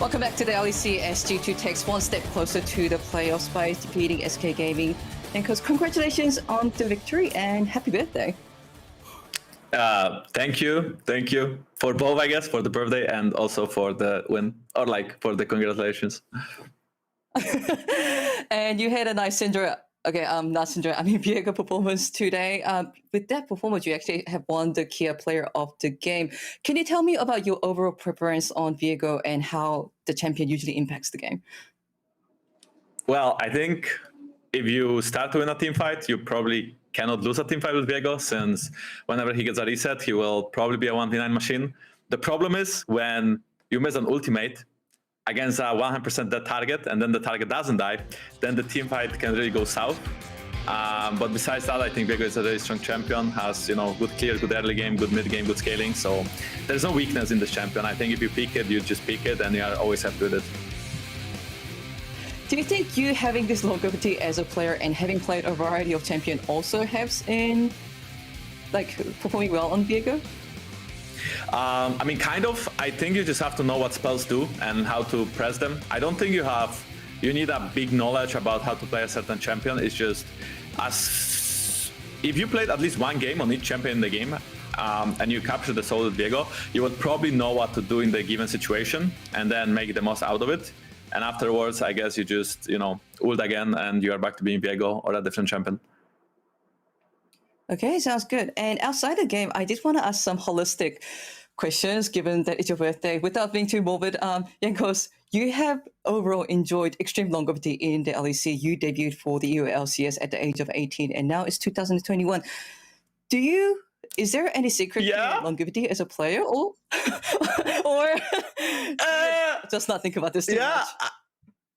Welcome back to the LEC as G2 takes one step closer to the playoffs by defeating SK Gaming. Jankos, congratulations on the victory and happy birthday. Thank you for both, I guess, for the birthday and also for the win, or like for the congratulations. And you had a nice Syndra, Viego performance today. With that performance, you actually have won the Kia Player of the Game. Can you tell me about your overall preference on Viego and how the champion usually impacts the game? Well, I think if you start to win a team fight, you probably cannot lose a team fight with Viego, since whenever he gets a reset, he will probably be a 1v9 machine. The problem is when you miss an ultimate against a 100% dead target and then the target doesn't die, then the team fight can really go south. But besides that, I think Viego is a very strong champion, has good clear, good early game, good mid game, good scaling. So there's no weakness in this champion. I think if you pick it, you just pick it and you are always happy with it. Do you think you having this longevity as a player and having played a variety of champion also helps in performing well on Viego? I mean, kind of. I think you just have to know what spells do and how to press them. I don't think you need a big knowledge about how to play a certain champion. It's just if you played at least one game on each champion in the game and you capture the soul with Viego, you would probably know what to do in the given situation and then make the most out of it. And afterwards, I guess you just, ult again and you are back to being Viego or a different champion. Okay, sounds good. And outside the game, I just want to ask some holistic questions, given that it's your birthday. Without being too morbid, Jankos, you have overall enjoyed extreme longevity in the LEC. You debuted for the LCS at the age of 18, and now it's 2021. Is there any secret to your longevity as a player, or just not think about this too much?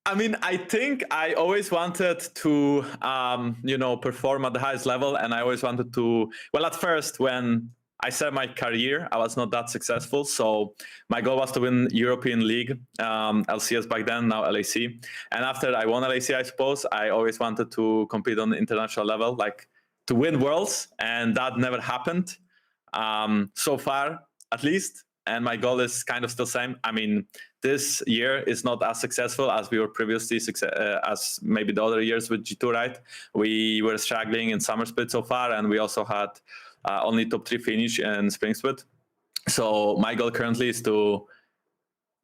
I mean, I think I always wanted to, perform at the highest level, and I always wanted to. Well, at first, when I started my career, I was not that successful, so my goal was to win European League, LCS back then, now LAC. And after I won LAC, I suppose, I always wanted to compete on the international level, like to win Worlds, and that never happened so far, at least. And my goal is kind of still the same. I mean, this year is not as successful as we were previously, as maybe the other years with G2, right? We were struggling in Summer Split so far, and we also had only top 3 finish in Spring Split. So my goal currently is to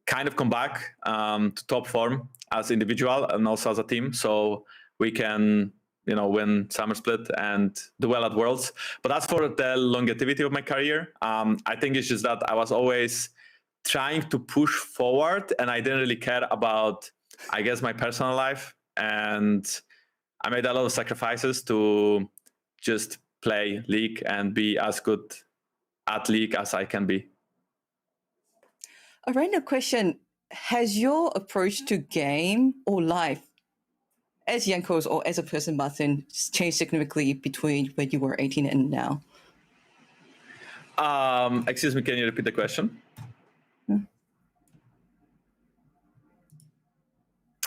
kind of come back to top form as individual and also as a team, so we can win Summer Split and do well at Worlds. But as for the longevity of my career, I think it's just that I was always trying to push forward and I didn't really care about, I guess, my personal life. And I made a lot of sacrifices to just play League and be as good at League as I can be. A random question. Has your approach to game or life as Jankos or as a person, Martin, changed significantly between when you were 18 and now? Excuse me, can you repeat the question?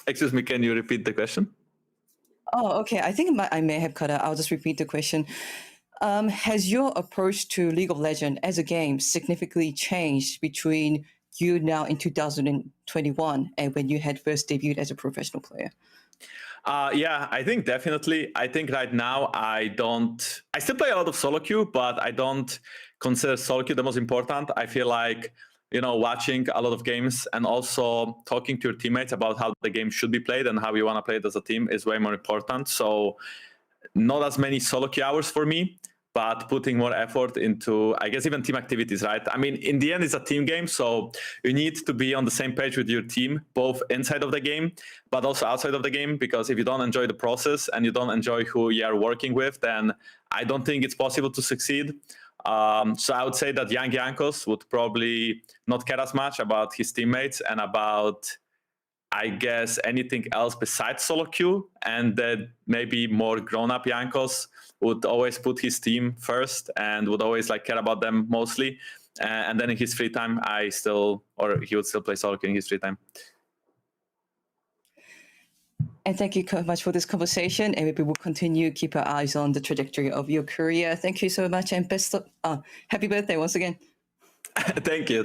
Excuse me, can you repeat the question? Oh, okay. I think I may have cut out. I'll just repeat the question. Has your approach to League of Legends as a game significantly changed between you now in 2021 and when you had first debuted as a professional player? Yeah, I think definitely. I think right now I still play a lot of solo queue, but I don't consider solo queue the most important. I feel like, watching a lot of games and also talking to your teammates about how the game should be played and how you want to play it as a team is way more important. So not as many solo queue hours for me, but putting more effort into, I guess, even team activities, right? I mean, in the end, it's a team game, so you need to be on the same page with your team, both inside of the game, but also outside of the game, because if you don't enjoy the process and you don't enjoy who you are working with, then I don't think it's possible to succeed. So I would say that young Jankos would probably not care as much about his teammates and about, I guess, anything else besides solo queue, and that maybe more grown-up Jankos would always put his team first and would always care about them mostly. And then in his free time, he would still play solo queue in his free time. And thank you so much for this conversation. And maybe we'll continue keep our eyes on the trajectory of your career. Thank you so much, and happy birthday once again. Thank you.